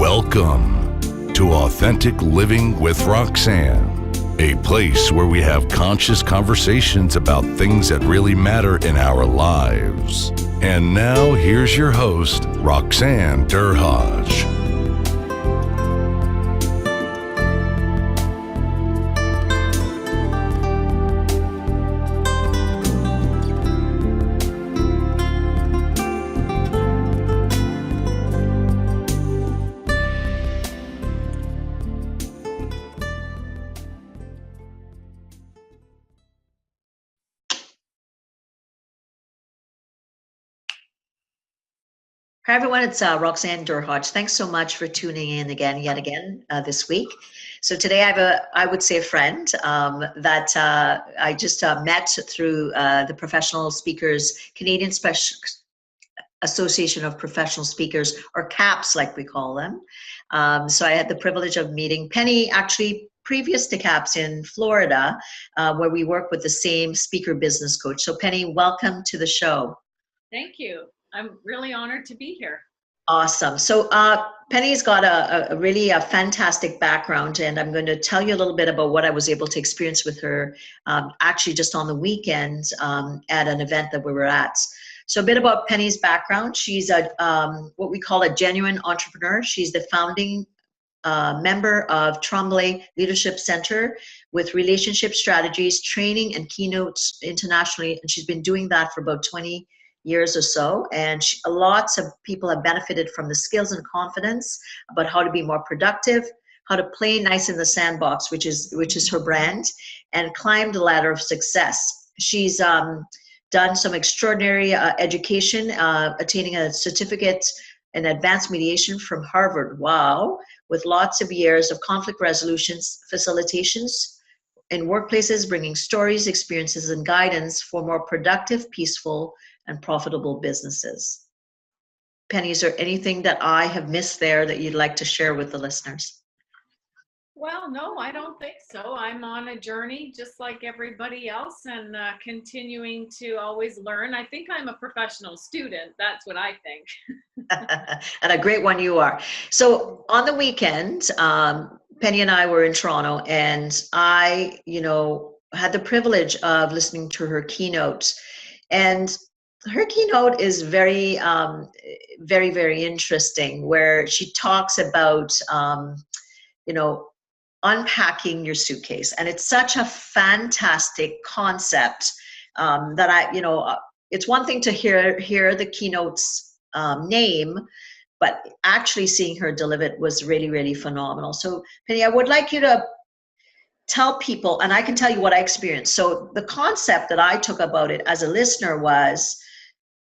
Welcome to Authentic Living with Roxanne, a place where we have conscious conversations about things that really matter in our lives. And now here's your host, Roxanne Derhodge. Hi, everyone. It's Roxanne Derhodge. Thanks so much for tuning in yet again this week. So today I have I would say a friend that I just met through the Professional Speakers, Canadian Association of Professional Speakers, or CAPS like we call them. So I had the privilege of meeting Penny actually previous to CAPS in Florida, where we work with the same speaker business coach. So Penny, welcome to the show. Thank you. I'm really honored to be here. Awesome. So Penny's got a really fantastic background, and I'm going to tell you a little bit about what I was able to experience with her actually just on the weekend at an event that we were at. So a bit about Penny's background. She's what we call a genuine entrepreneur. She's the founding member of Tremblay Leadership Center with relationship strategies, training, and keynotes internationally, and she's been doing that for about 20 years or so, and lots of people have benefited from the skills and confidence about how to be more productive, how to play nice in the sandbox, which is her brand, and climb the ladder of success. She's done some extraordinary education, attaining a certificate in advanced mediation from Harvard. Wow, with lots of years of conflict resolutions, facilitations in workplaces, bringing stories, experiences, and guidance for more productive, peaceful, and profitable businesses. Penny, is there anything that I have missed there that you'd like to share with the listeners? Well, no, I don't think so. I'm on a journey just like everybody else, and continuing to always learn. I think I'm a professional student. That's what I think. And a great one you are. So on the weekend, Penny and I were in Toronto, and I, had the privilege of listening to her keynote. And her keynote is very, very, very interesting, where she talks about, unpacking your suitcase. And it's such a fantastic concept that it's one thing to hear the keynote's name, but actually seeing her deliver it was really, really phenomenal. So Penny, I would like you to tell people, and I can tell you what I experienced. So the concept that I took about it as a listener was,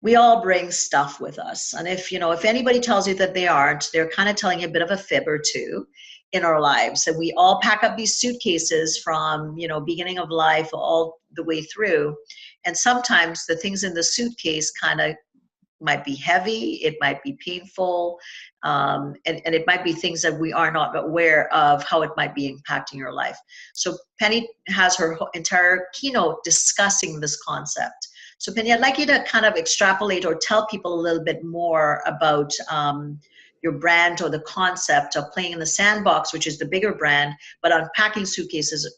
we all bring stuff with us. And if anybody tells you that they aren't, they're kind of telling you a bit of a fib or two in our lives. And we all pack up these suitcases from, beginning of life all the way through. And sometimes the things in the suitcase kind of might be heavy, it might be painful, and it might be things that we are not aware of how it might be impacting your life. So Penny has her entire keynote discussing this concept. So Penny, I'd like you to kind of extrapolate or tell people a little bit more about your brand or the concept of playing in the sandbox, which is the bigger brand, but unpacking suitcases.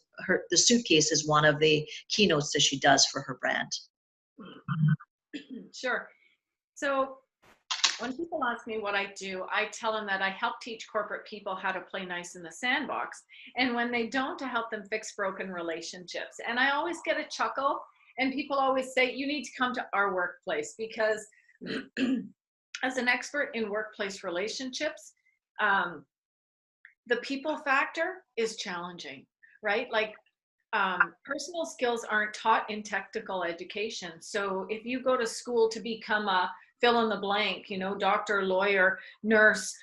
The suitcase is one of the keynotes that she does for her brand. Sure. So when people ask me what I do, I tell them that I help teach corporate people how to play nice in the sandbox. And when they don't, to help them fix broken relationships. And I always get a chuckle. And people always say, you need to come to our workplace, because as an expert in workplace relationships, the people factor is challenging, right? Like personal skills aren't taught in technical education. So if you go to school to become a fill in the blank, doctor, lawyer, nurse,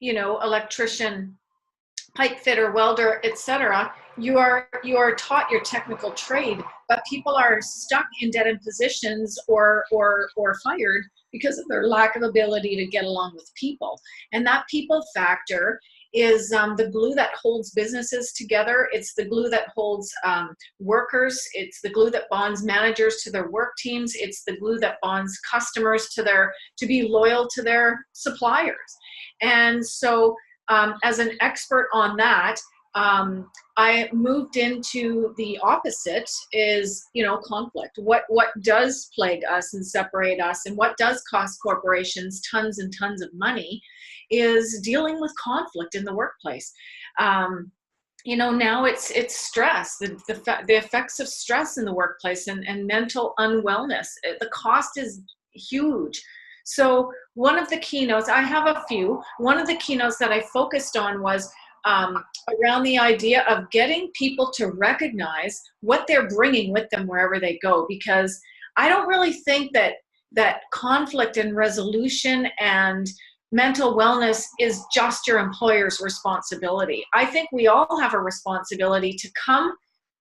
electrician, pipe fitter, welder, etc., you are taught your technical trade, but people are stuck in dead-end positions or fired because of their lack of ability to get along with people. And that people factor the glue that holds businesses together. It's the glue that holds workers. It's the glue that bonds managers to their work teams. It's the glue that bonds customers to be loyal to their suppliers. And so as an expert on that, I moved into the opposite is, conflict. What does plague us and separate us, and what does cost corporations tons and tons of money is dealing with conflict in the workplace. Now it's stress, the effects of stress in the workplace and mental unwellness. The cost is huge. So one of the keynotes, I have a few, one of the keynotes that I focused on was around the idea of getting people to recognize what they're bringing with them wherever they go, because I don't really think that conflict and resolution and mental wellness is just your employer's responsibility. I think we all have a responsibility to come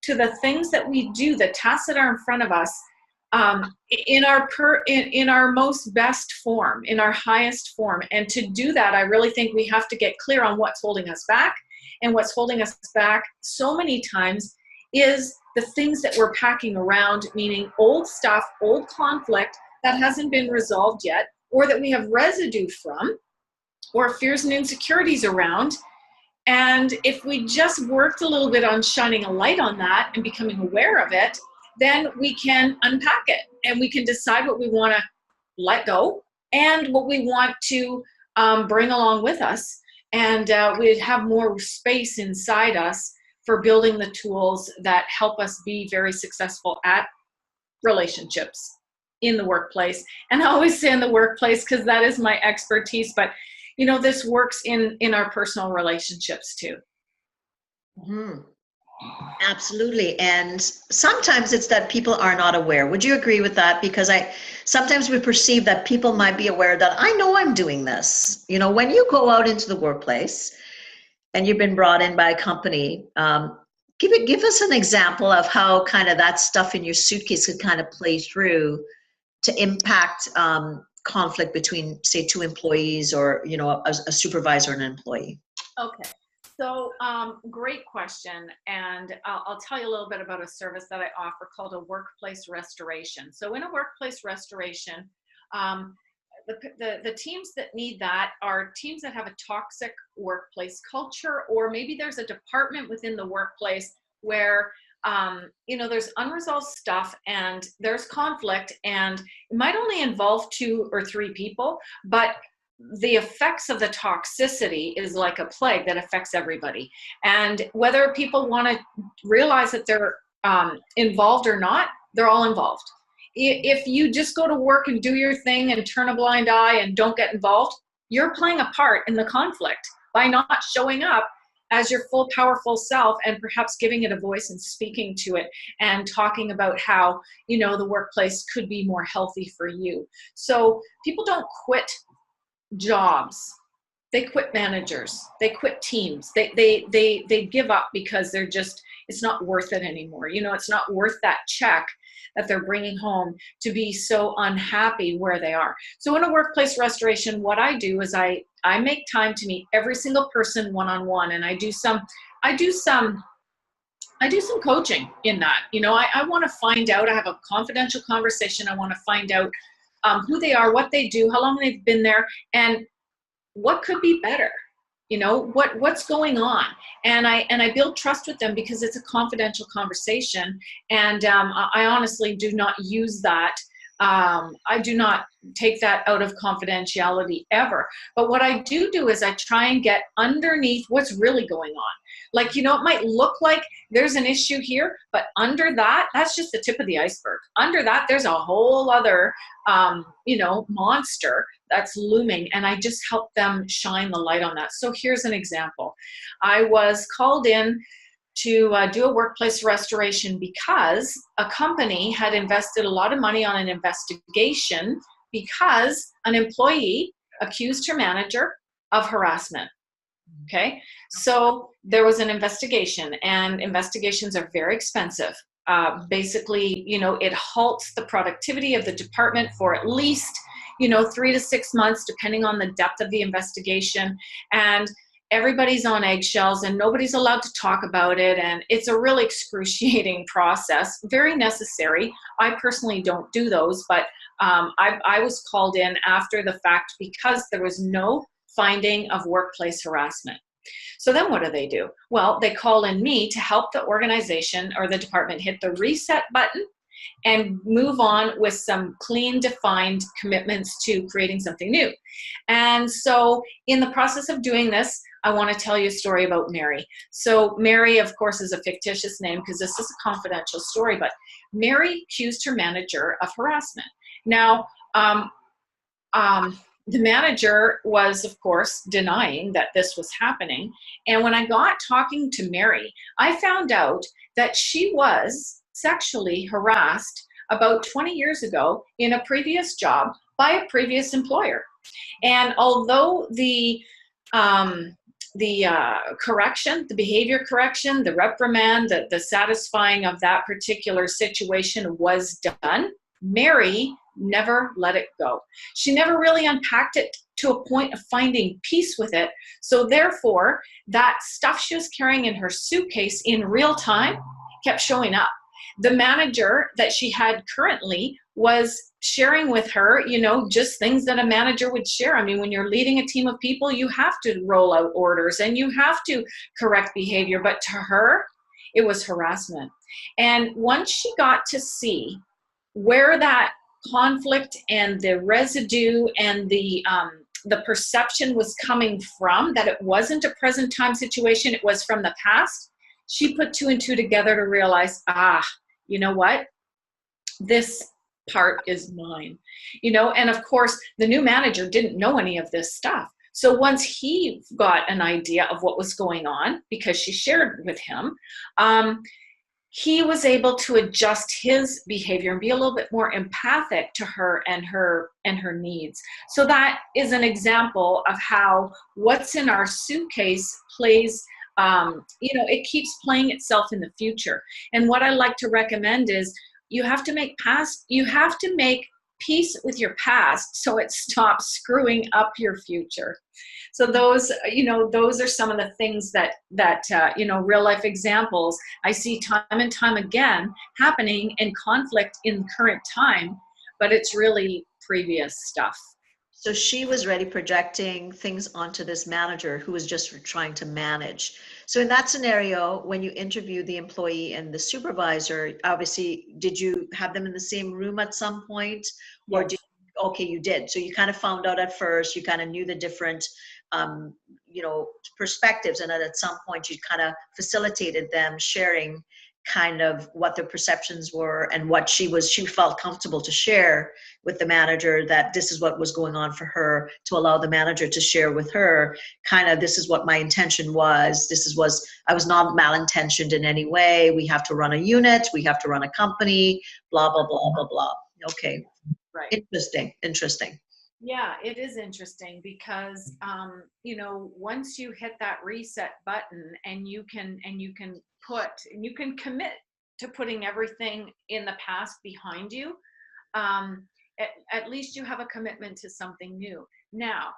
to the things that we do, the tasks that are in front of us, in our most best form, in our highest form. And to do that, I really think we have to get clear on what's holding us back. And what's holding us back so many times is the things that we're packing around, meaning old stuff, old conflict that hasn't been resolved yet, or that we have residue from, or fears and insecurities around. And if we just worked a little bit on shining a light on that and becoming aware of it, then we can unpack it and we can decide what we want to let go and what we want to bring along with us. And we'd have more space inside us for building the tools that help us be very successful at relationships in the workplace. And I always say in the workplace because that is my expertise, but this works in our personal relationships too. Mm-hmm. Absolutely. And sometimes it's that people are not aware. Would you agree with that? Because sometimes we perceive that people might be aware that I know I'm doing this. When you go out into the workplace and you've been brought in by a company, give us an example of how kind of that stuff in your suitcase could kind of play through to impact conflict between, say, two employees or, a supervisor and an employee. Okay. So great question. And I'll tell you a little bit about a service that I offer called a workplace restoration. So in a workplace restoration, the teams that need that are teams that have a toxic workplace culture, or maybe there's a department within the workplace where there's unresolved stuff and there's conflict, and it might only involve 2 or 3 people, but the effects of the toxicity is like a plague that affects everybody. And whether people want to realize that they're involved or not, they're all involved. If you just go to work and do your thing and turn a blind eye and don't get involved, you're playing a part in the conflict by not showing up as your full powerful self and perhaps giving it a voice and speaking to it and talking about how, the workplace could be more healthy for you. So people don't quit jobs, they quit managers, they quit teams, they give up because it's not worth it anymore. It's not worth that check that they're bringing home to be so unhappy where they are. So in a workplace restoration, what I do is I make time to meet every single person one-on-one, and I do some coaching in that. I want to find out, I have a confidential conversation. I want to find out who they are, what they do, how long they've been there, and what could be better. What's going on, and I build trust with them because it's a confidential conversation, and I honestly do not use that. I do not take that out of confidentiality ever. But what I do is I try and get underneath what's really going on. Like, it might look like there's an issue here, but under that, that's just the tip of the iceberg. Under that, there's a whole other, monster that's looming, and I just help them shine the light on that. So here's an example. I was called in to do a workplace restoration because a company had invested a lot of money on an investigation because an employee accused her manager of harassment. Okay, so there was an investigation, and investigations are very expensive. Basically, it halts the productivity of the department for at least, 3 to 6 months, depending on the depth of the investigation. And everybody's on eggshells and nobody's allowed to talk about it. And it's a really excruciating process, very necessary. I personally don't do those, but I was called in after the fact because there was no finding of workplace harassment. So then what do? Well, they call in me to help the organization or the department hit the reset button and move on with some clean, defined commitments to creating something new. And so in the process of doing this, I want to tell you a story about Mary. So Mary, of course, is a fictitious name because this is a confidential story, but Mary accused her manager of harassment. Now, the manager was, of course, denying that this was happening. And when I got talking to Mary, I found out that she was sexually harassed about 20 years ago in a previous job by a previous employer. And although the correction, the behavior correction, the reprimand, the satisfying of that particular situation was done, Mary never let it go. She never really unpacked it to a point of finding peace with it. So therefore, that stuff she was carrying in her suitcase in real time kept showing up. The manager that she had currently was sharing with her, just things that a manager would share. I mean, when you're leading a team of people, you have to roll out orders and you have to correct behavior. But to her, it was harassment. And once she got to see where that conflict and the residue and the perception was coming from, that it wasn't a present time situation, it was from the past, she put two and two together to realize, you know what? This part is mine. And of course, the new manager didn't know any of this stuff. So once he got an idea of what was going on, because she shared with him, he was able to adjust his behavior and be a little bit more empathic to her and her needs. So that is an example of how what's in our suitcase plays, it keeps playing itself in the future. And what I like to recommend is you have to make peace with your past so it stops screwing up your future. So those are some of the things that real life examples I see time and time again happening in conflict in current time, but it's really previous stuff. So she was already projecting things onto this manager who was just trying to manage. So in that scenario, when you interview the employee and the supervisor, obviously, did you have them in the same room at some point? Or Yes. You did. So you kind of found out at first, you kind of knew the different, perspectives. And then at some point you kind of facilitated them sharing kind of what their perceptions were and what she felt comfortable to share with the manager, that this is what was going on for her, to allow the manager to share with her kind of, this is what my intention was. I was not malintentioned in any way. We have to run a unit. We have to run a company, blah, blah, blah, blah, blah. Okay. Right. Interesting. Yeah, it is interesting because, once you hit that reset button and you can commit to putting everything in the past behind you, at least you have a commitment to something new. Now,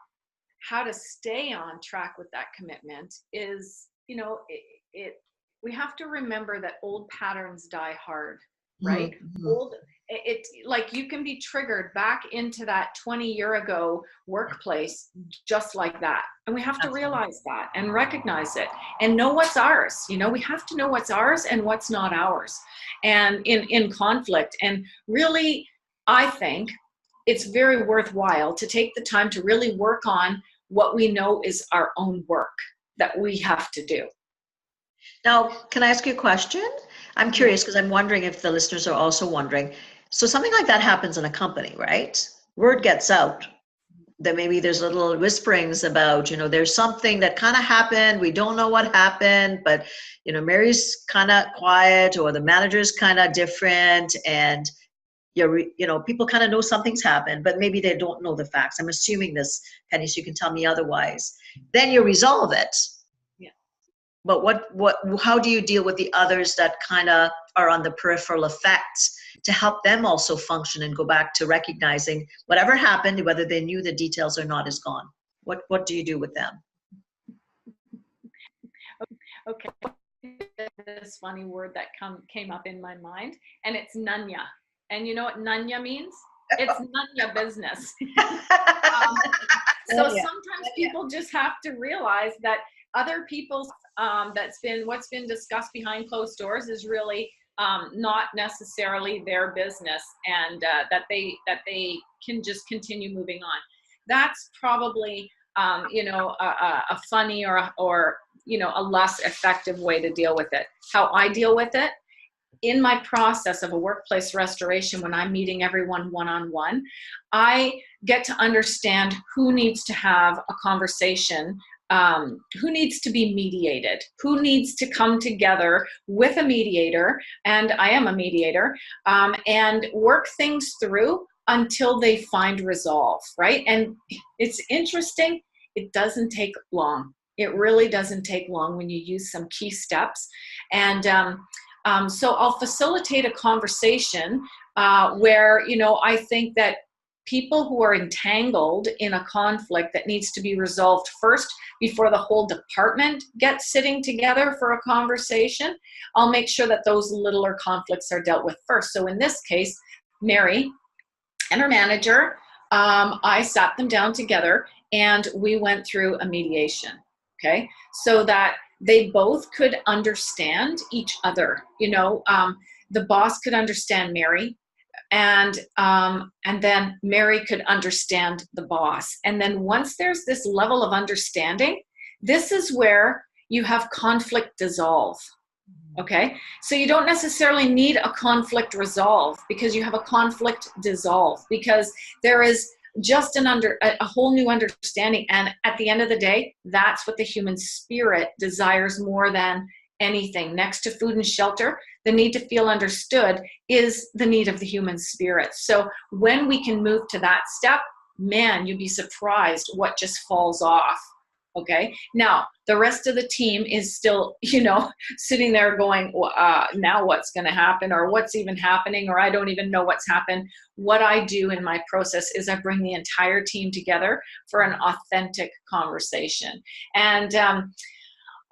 how to stay on track with that commitment is, we have to remember that old patterns die hard, right? Mm-hmm. Like you can be triggered back into that 20-year ago workplace just like that. And we have to realize that and recognize it and know what's ours. We have to know what's ours and what's not ours. And in conflict, and really, I think it's very worthwhile to take the time to really work on what we know is our own work that we have to do. Now, can I ask you a question? I'm curious because I'm wondering if the listeners are also wondering. So something like that happens in a company, right? Word gets out that maybe there's little whisperings about, there's something that kind of happened. We don't know what happened, but, Mary's kind of quiet, or the manager's kind of different, and people kind of know something's happened, but maybe they don't know the facts. I'm assuming this, Penny, so you can tell me otherwise. Then you resolve it. Yeah. But how do you deal with the others that kind of are on the peripheral effects to help them also function and go back to recognizing whatever happened, whether they knew the details or not, is gone? What do you do with them? Okay. This funny word that came up in my mind, and it's nunya. And you know what nunya means? It's none your business. So sometimes people just have to realize that other people's what's been discussed behind closed doors is really not necessarily their business, and that they can just continue moving on. That's probably a funny or a less effective way to deal with it. How I deal with it in my process of a workplace restoration, when I'm meeting everyone one-on-one, I get to understand who needs to have a conversation, who needs to be mediated, who needs to come together with a mediator, and I am a mediator, and work things through until they find resolve, right? And it's interesting, it doesn't take long. It really doesn't take long when you use some key steps. And so I'll facilitate a conversation where, I think that people who are entangled in a conflict that needs to be resolved first before the whole department gets sitting together for a conversation, I'll make sure that those littler conflicts are dealt with first. So in this case, Mary and her manager, I sat them down together and we went through a mediation, okay? So that they both could understand each other. The boss could understand Mary, and then Mary could understand the boss. And then once there's this level of understanding, this is where you have conflict dissolve. Okay, so you don't necessarily need a conflict resolve because you have a conflict dissolve, because there is just a whole new understanding. And at the end of the day, that's what the human spirit desires more than anything. Next to food and shelter, the need to feel understood is the need of the human spirit. So when we can move to that step, man, you'd be surprised what just falls off. Okay, now the rest of the team is still, sitting there going, now what's going to happen, or what's even happening, or I don't even know what's happened. What I do in my process is I bring the entire team together for an authentic conversation. And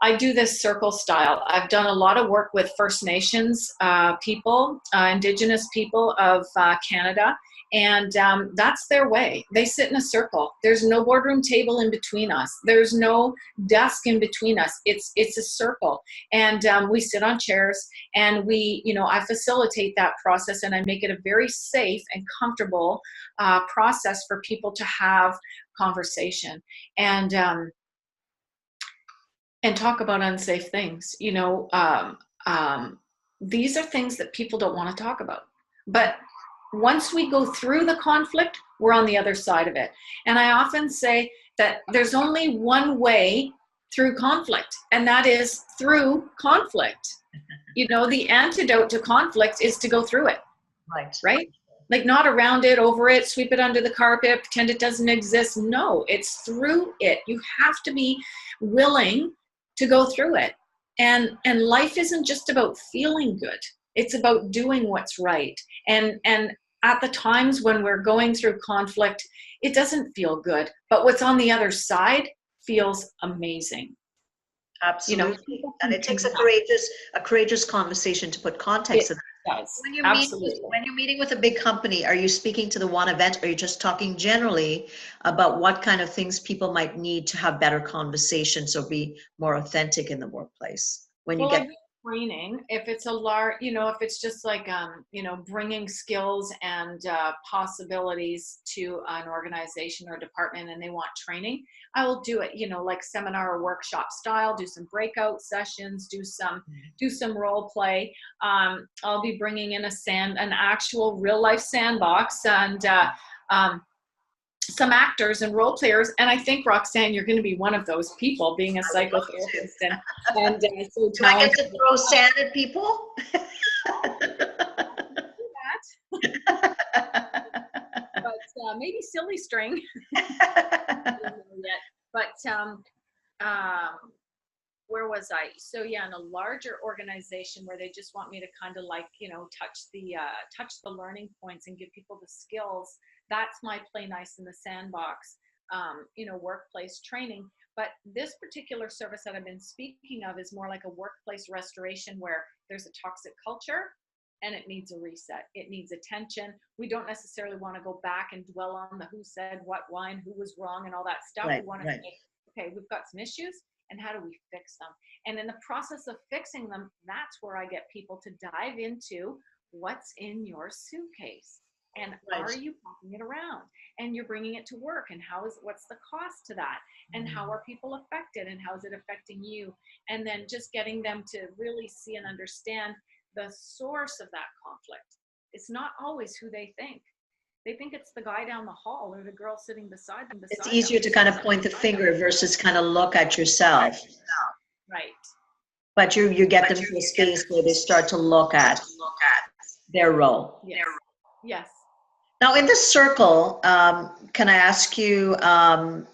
I do this circle style. I've done a lot of work with First Nations people, Indigenous people of Canada, and that's their way. They sit in a circle. There's no boardroom table in between us. There's no desk in between us. It's a circle, and we sit on chairs, and I facilitate that process, and I make it a very safe and comfortable process for people to have conversation and talk about unsafe things. These are things that people don't want to talk about. But once we go through the conflict, we're on the other side of it. And I often say that there's only one way through conflict, and that is through conflict. The antidote to conflict is to go through it. Right? Like, not around it, over it, sweep it under the carpet, pretend it doesn't exist. No, it's through it. You have to be willing to go through it. And life isn't just about feeling good. It's about doing what's right. And at the times when we're going through conflict, it doesn't feel good. But what's on the other side feels amazing. Absolutely. And it takes a courageous conversation to put context to that. When you're meeting with a big company, are you speaking to the one event, or are you just talking generally about what kind of things people might need to have better conversations or be more authentic in the workplace? When you get training, if it's a large, if it's just like, bringing skills and possibilities to an organization or department, and they want training, I will do it, like seminar or workshop style, do some breakout sessions, do some role play. I'll be bringing in an actual real life sandbox, and some actors and role players. And I think, Roxanne, you're going to be one of those people, being a psychotherapist and so do I get to throw sand at people? But maybe silly string. But where was I? So yeah, in a larger organization where they just want me to kind of like, touch the learning points and give people the skills. That's my play nice in the sandbox. workplace training. But this particular service that I've been speaking of is more like a workplace restoration where there's a toxic culture and it needs a reset. It needs attention. We don't necessarily want to go back and dwell on the who said what, why, and who was wrong and all that stuff. Right, We want to right. say, okay, we've got some issues and how do we fix them? And in the process of fixing them, that's where I get people to dive into what's in your suitcase. And Right. are you packing it around? And you're bringing it to work, and what's the cost to that? And how are people affected, and how is it affecting you? And then just getting them to really see and understand the source of that conflict. It's not always who they think. They think it's the guy down the hall or the girl sitting beside them. It's easier to kind of point the finger versus kind of look at yourself. Right. But you get them to a space where they start to look at their role. Yes. Yes. Now, in this circle, can I ask you, how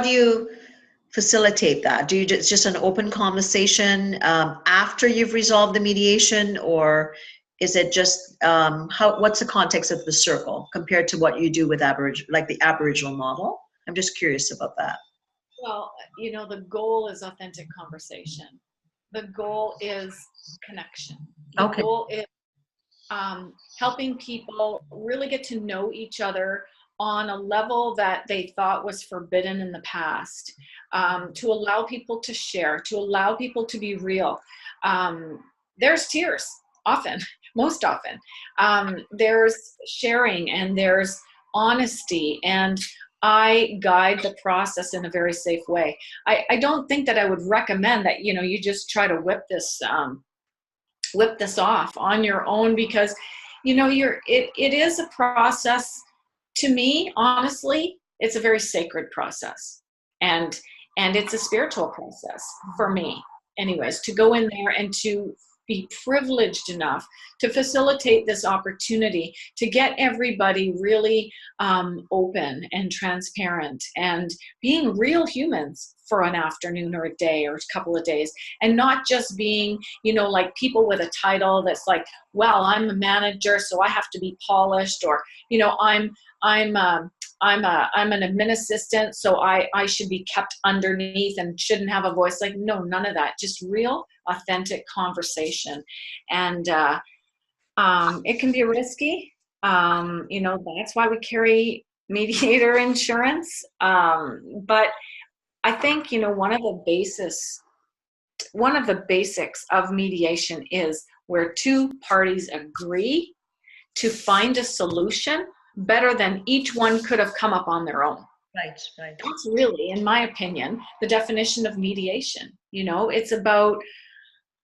do you facilitate that? Do you just an open conversation after you've resolved the mediation, or is it just what's the context of the circle compared to what you do with the Aboriginal model? I'm just curious about that. Well, the goal is authentic conversation. The goal is connection. The Okay. goal is helping people really get to know each other on a level that they thought was forbidden in the past, to allow people to share, to allow people to be real. There's tears often, most often. There's sharing and there's honesty, and I guide the process in a very safe way. I don't think that I would recommend that, you just try to whip this off on your own, because it is a process. To me, honestly, it's a very sacred process, and it's a spiritual process for me anyways, to go in there and to be privileged enough to facilitate this opportunity to get everybody really open and transparent and being real humans for an afternoon or a day or a couple of days, and not just being, like people with a title that's like, well, I'm a manager, so I have to be polished, or, I'm an admin assistant, so I should be kept underneath and shouldn't have a voice. Like, no, none of that. Just real, authentic conversation. And it can be risky. That's why we carry mediator insurance. But I think, one of the basics of mediation is where two parties agree to find a solution better than each one could have come up on their own. Right. That's really, in my opinion, the definition of mediation. It's about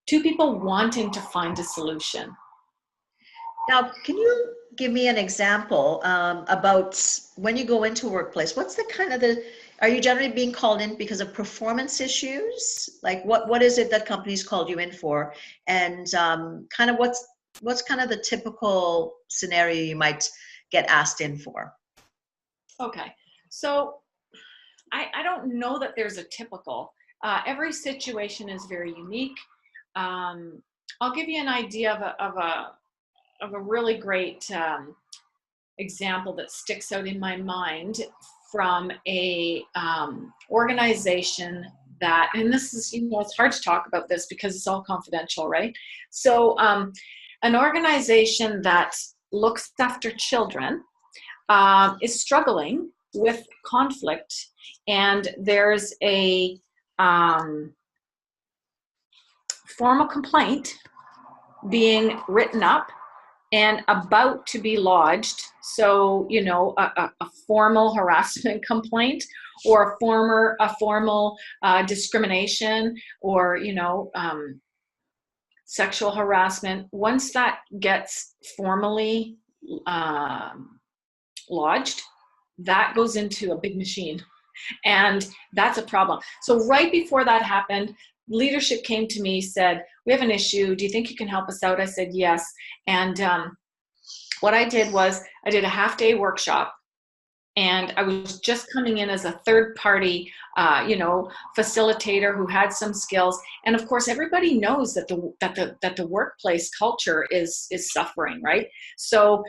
two people wanting to find a solution. Now, can you give me an example about when you go into a workplace? What's are you generally being called in because of performance issues? Like what is it that companies called you in for? And kind of what's kind of the typical scenario you might get asked in for? Okay, so I don't know that there's a typical. Every situation is very unique. I'll give you an idea of a really great example that sticks out in my mind from a organization that, and this is, it's hard to talk about this because it's all confidential, right? So an organization that looks after children is struggling with conflict, and there's a formal complaint being written up and about to be lodged. So, a formal harassment complaint, or a formal discrimination, or, sexual harassment. Once that gets formally lodged, that goes into a big machine, and that's a problem. So right before that happened, leadership came to me, said, we have an issue. Do you think you can help us out? I said, yes. And what I did was I did a half-day workshop, and I was just coming in as a third-party, facilitator who had some skills. And of course, everybody knows that the workplace culture is suffering, right? So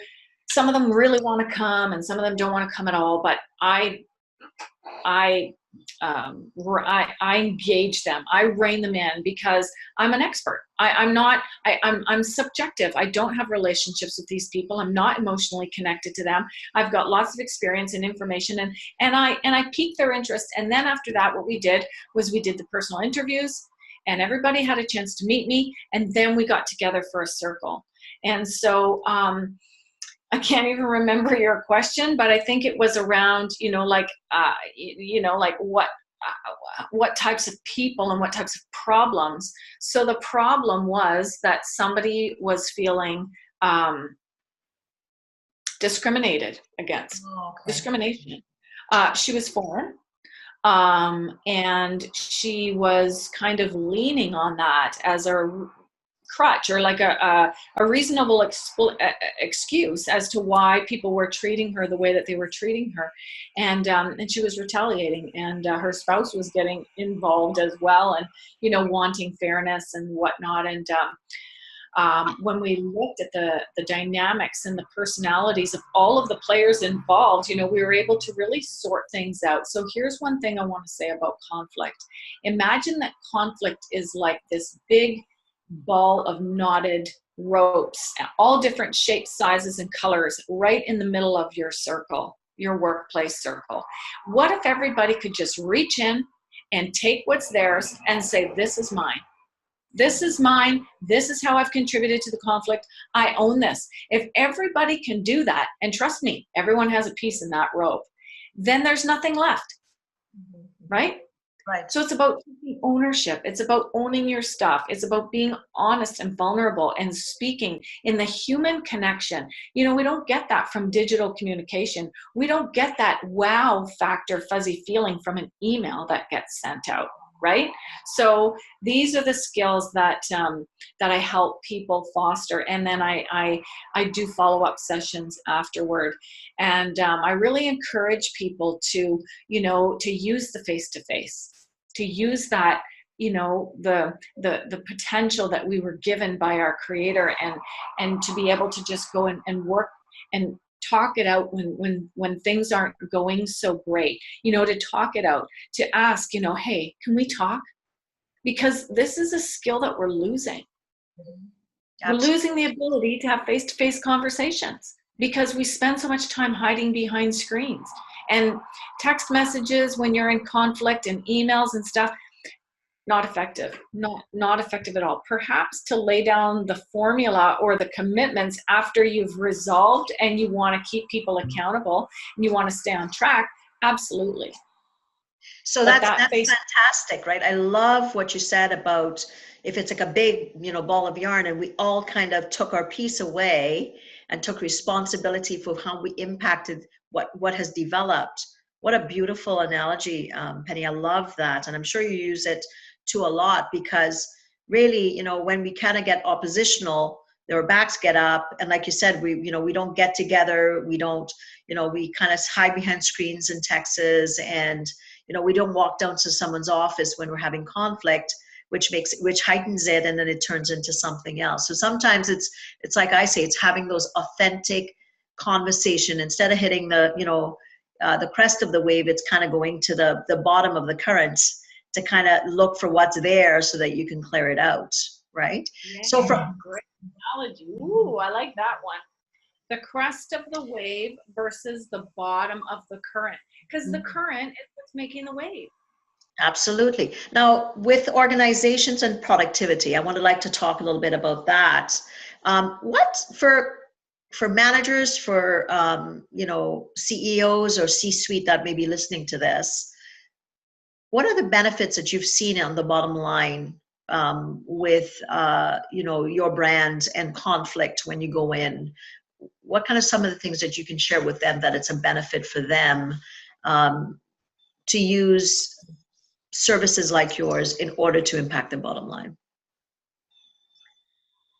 some of them really want to come and some of them don't want to come at all, but I engage them. I rein them in because I'm an expert. I'm subjective. I don't have relationships with these people. I'm not emotionally connected to them. I've got lots of experience and information, and I pique their interest. And then after that, what we did was we did the personal interviews, and everybody had a chance to meet me, and then we got together for a circle. And so I can't even remember your question, but I think it was around, like what types of people and what types of problems. So the problem was that somebody was feeling discriminated against. Oh, okay. Discrimination. She was foreign, and she was kind of leaning on that as a crutch, or like a reasonable excuse as to why people were treating her the way that they were treating her, and she was retaliating, and her spouse was getting involved as well, and wanting fairness and whatnot. And when we looked at the dynamics and the personalities of all of the players involved, we were able to really sort things out. So here's one thing I want to say about conflict. Imagine that conflict is like this big ball of knotted ropes, all different shapes, sizes, and colors, right in the middle of your circle, your workplace circle. What if everybody could just reach in and take what's theirs and say, this is mine. This is mine. This is how I've contributed to the conflict. I own this. If everybody can do that, and trust me, everyone has a piece in that rope, then there's nothing left, right? Right. So it's about taking ownership. It's about owning your stuff. It's about being honest and vulnerable and speaking in the human connection. We don't get that from digital communication. We don't get that wow factor fuzzy feeling from an email that gets sent out, right? So these are the skills that I help people foster, and then I do follow-up sessions afterward. And I really encourage people to use the face-to-face, to use that, the potential that we were given by our Creator, and to be able to just go and work and talk it out when things aren't going so great, to talk it out, to ask, hey, can we talk? Because this is a skill that we're losing. We're losing the ability to have face-to-face conversations because we spend so much time hiding behind screens and text messages when you're in conflict, and emails and stuff. Not effective. Not effective at all. Perhaps to lay down the formula or the commitments after you've resolved and you want to keep people accountable and you want to stay on track. Absolutely. So that's fantastic, right? I love what you said about if it's like a big, ball of yarn, and we all kind of took our piece away and took responsibility for how we impacted what has developed. What a beautiful analogy, Penny. I love that. And I'm sure you use it too a lot, because really, when we kind of get oppositional, their backs get up. And like you said, we don't get together. We don't, we kind of hide behind screens and texts, and, we don't walk down to someone's office when we're having conflict, which heightens it, and then it turns into something else. So sometimes it's like I say, it's having those authentic conversation instead of hitting the crest of the wave. It's kind of going to the bottom of the current to kind of look for what's there so that you can clear it out, right? Yeah, so great analogy. Ooh, I like that one. The crest of the wave versus the bottom of the current, because the current is what's making the wave. Absolutely. Now, with organizations and productivity, I would like to talk a little bit about that. What for managers, for CEOs or C-suite that may be listening to this, what are the benefits that you've seen on the bottom line with your brand and conflict when you go in? What kind of some of the things that you can share with them that it's a benefit for them to use services like yours in order to impact the bottom line?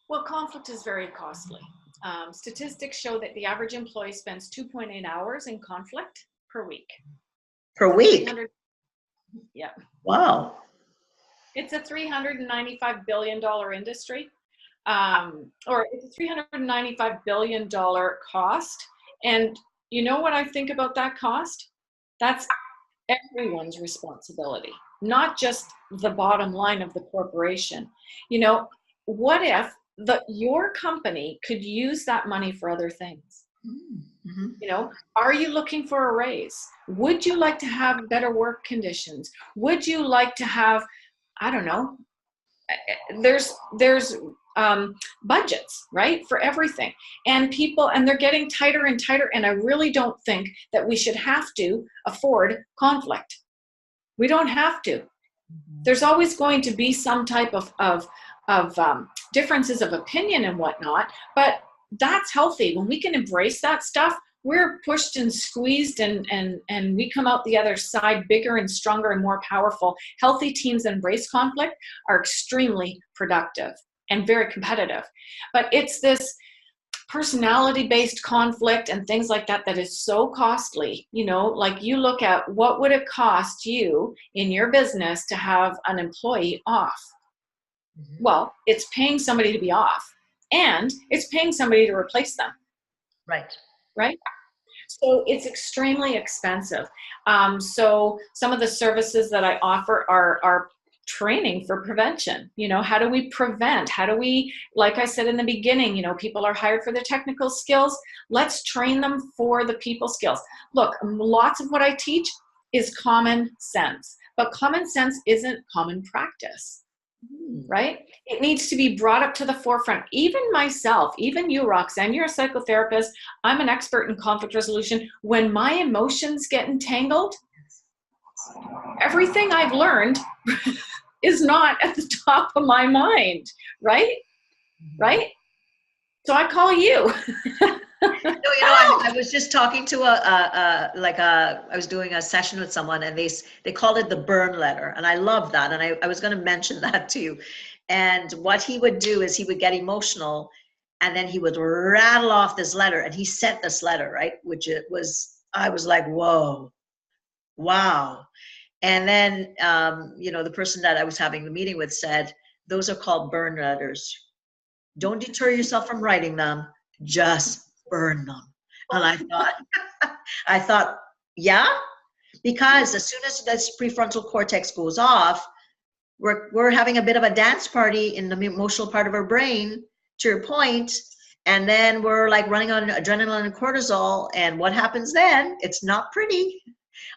Well, conflict is very costly. Statistics show that the average employee spends 2.8 hours in conflict per week. Per week? Yeah. Wow. It's a $395 billion industry. or it's a $395 billion cost. And you know what I think about that cost? That's everyone's responsibility, not just the bottom line of the corporation. You know, what if your company could use that money for other things? Mm-hmm. You know, are you looking for a raise? Would you like to have better work conditions? Would you like to have, I don't know, there's budgets, right, for everything, and they're getting tighter and tighter, and I really don't think that we should have to afford conflict. We don't have to. There's always going to be some type of differences of opinion and whatnot, but that's healthy. When we can embrace that stuff, we're pushed and squeezed, and we come out the other side bigger and stronger and more powerful. Healthy teams that embrace conflict are extremely productive and very competitive. But it's this personality-based conflict and things like that that is so costly. You know, like you look at what would it cost you in your business to have an employee off? Mm-hmm. Well, it's paying somebody to be off, and it's paying somebody to replace them. Right? So it's extremely expensive. So some of the services that I offer are training for prevention. You know, how do we prevent? How do we, like I said in the beginning, you know, people are hired for the technical skills. Let's train them for the people skills. Look, lots of what I teach is common sense, but common sense isn't common practice. Right? It needs to be brought up to the forefront. Even myself, even you, Roxanne, you're a psychotherapist. I'm an expert in conflict resolution. When my emotions get entangled, everything I've learned is not at the top of my mind, right? Right? So I call you. No, you know, I was just talking to I was doing a session with someone, and they called it the burn letter, and I love that, and I was going to mention that to you. And what he would do is he would get emotional, and then he would rattle off this letter, and he sent this letter, right? Which I was like, whoa, wow. And then, you know, the person that I was having the meeting with said, those are called burn letters. Don't deter yourself from writing them, just burn them. And I thought, yeah, because as soon as this prefrontal cortex goes off, we're having a bit of a dance party in the emotional part of our brain, to your point, and then we're like running on adrenaline and cortisol, and what happens then? It's not pretty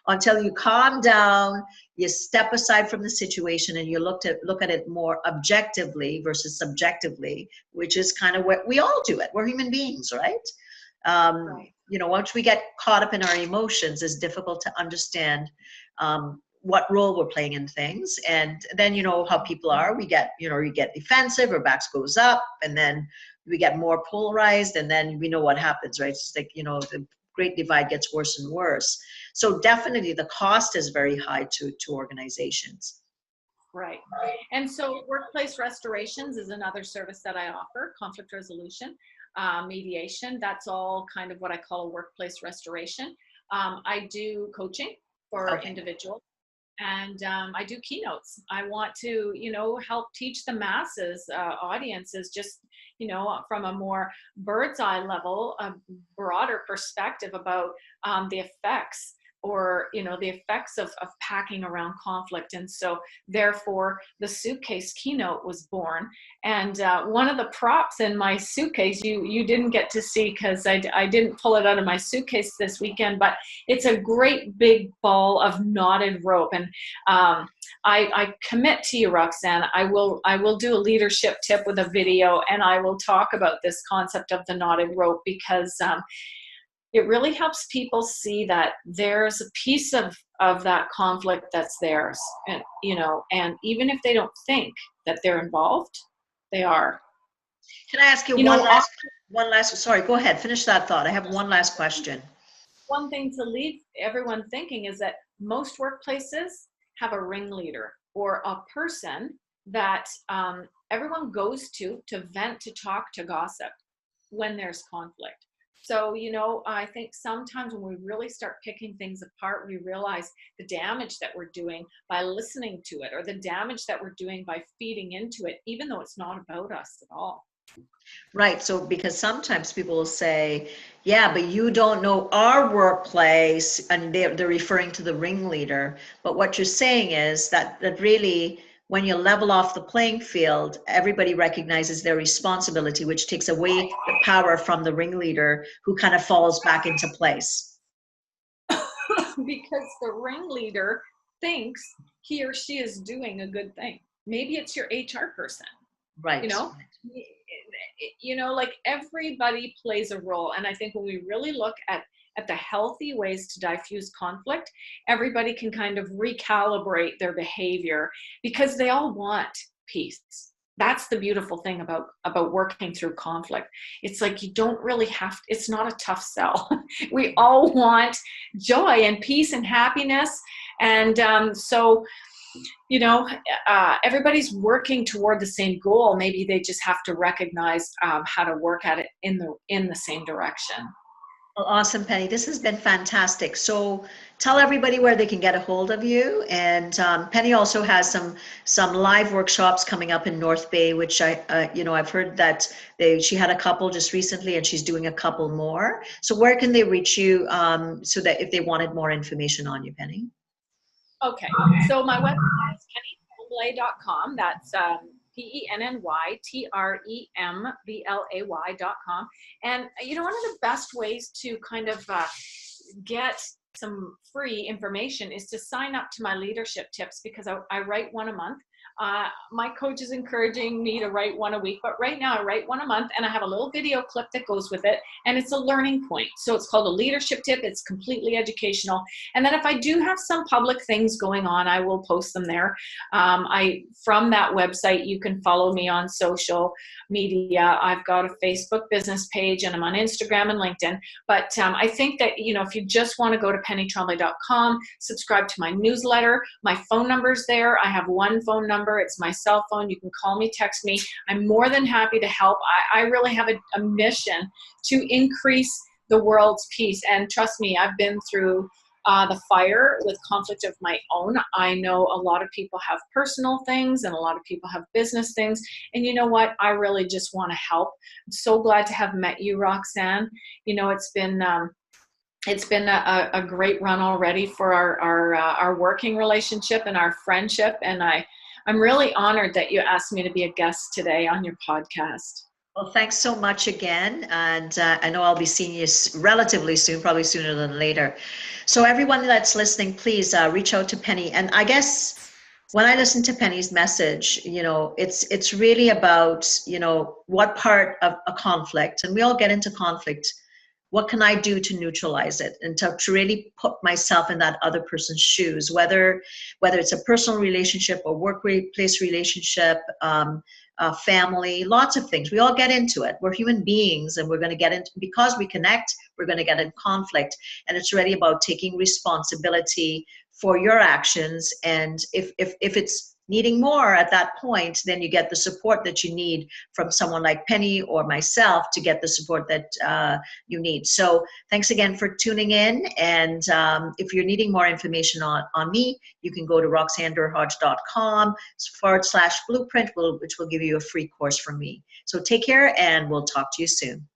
until you calm down, you step aside from the situation, and you look at it more objectively versus subjectively, which is kind of what we all do it. We're human beings, right? Right. You know, once we get caught up in our emotions, it's difficult to understand what role we're playing in things. And then, you know, how people are, we get, you know, you get defensive, our backs goes up, and then we get more polarized, and then we know what happens, right? It's like, you know, the great divide gets worse and worse. So definitely the cost is very high to organizations. Right. And so workplace restorations is another service that I offer, conflict resolution, mediation. That's all kind of what I call a workplace restoration. I do coaching for individuals, and I do keynotes. I want to, you know, help teach the masses, audiences, just, you know, from a more bird's eye level, a broader perspective about the effects, or, you know, the effects of packing around conflict. And so therefore the suitcase keynote was born. And one of the props in my suitcase, you didn't get to see, because I didn't pull it out of my suitcase this weekend, but it's a great big ball of knotted rope. And I commit to you, Roxanne, I will do a leadership tip with a video, and I will talk about this concept of the knotted rope, because it really helps people see that there's a piece of that conflict that's theirs. And, you know, and even if they don't think that they're involved, they are. Can I ask you, You one know, last, sorry, go ahead, finish that thought. I have one last question. one thing to leave everyone thinking is that most workplaces have a ringleader, or a person that everyone goes to vent, to talk, to gossip when there's conflict. So, you know, I think sometimes when we really start picking things apart, we realize the damage that we're doing by listening to it, or the damage that we're doing by feeding into it, even though it's not about us at all. Right. So, because sometimes people will say, yeah, but you don't know our workplace, and they're referring to the ringleader. But what you're saying is that really, when you level off the playing field, everybody recognizes their responsibility, which takes away the power from the ringleader who kind of falls back into place. Because the ringleader thinks he or she is doing a good thing. Maybe it's your HR person, Right. you know? Like everybody plays a role. And I think when we really look at the healthy ways to diffuse conflict, everybody can kind of recalibrate their behavior because they all want peace. That's the beautiful thing about working through conflict. It's like you don't really have to, it's not a tough sell. We all want joy and peace and happiness. And so everybody's working toward the same goal. Maybe they just have to recognize how to work at it in the same direction. Well, awesome, Penny. This has been fantastic. So tell everybody where they can get a hold of you. And Penny also has some live workshops coming up in North Bay, which I've heard that she had a couple just recently, and she's doing a couple more. So where can they reach you so that if they wanted more information on you, Penny? Okay, so my website is pennytremblay.com. That's pennytremblay.com. And one of the best ways to kind of get some free information is to sign up to my leadership tips, because I write one a month. My coach is encouraging me to write one a week, but right now I write one a month, and I have a little video clip that goes with it, and it's a learning point. So it's called a leadership tip. It's completely educational. And then if I do have some public things going on, I will post them there. From that website, you can follow me on social media. I've got a Facebook business page, and I'm on Instagram and LinkedIn. But I think that, if you just want to go to pennytremblay.com, subscribe to my newsletter, my phone number's there. I have one phone number. It's my cell phone. You can call me, text me. I'm more than happy to help. I really have a mission to increase the world's peace. And trust me, I've been through the fire with conflict of my own. I know a lot of people have personal things, and a lot of people have business things. And you know what? I really just want to help. I'm so glad to have met you, Roxanne. It's been a great run already for our working relationship and our friendship. And I'm really honored that you asked me to be a guest today on your podcast. Well, thanks so much again. And I know I'll be seeing you relatively soon, probably sooner than later. So everyone that's listening, please reach out to Penny. And I guess when I listen to Penny's message, it's really about, what part of a conflict, and we all get into conflict, what can I do to neutralize it, and to really put myself in that other person's shoes, whether it's a personal relationship or workplace relationship, family, lots of things. We all get into it. We're human beings, and we're going to get into, because we connect, we're going to get in conflict. And it's really about taking responsibility for your actions. And if it's needing more at that point, then you get the support that you need from someone like Penny or myself to get the support that you need. So thanks again for tuning in. And if you're needing more information on me, you can go to roxannedurhodge.com/blueprint, which will give you a free course from me. So take care, and we'll talk to you soon.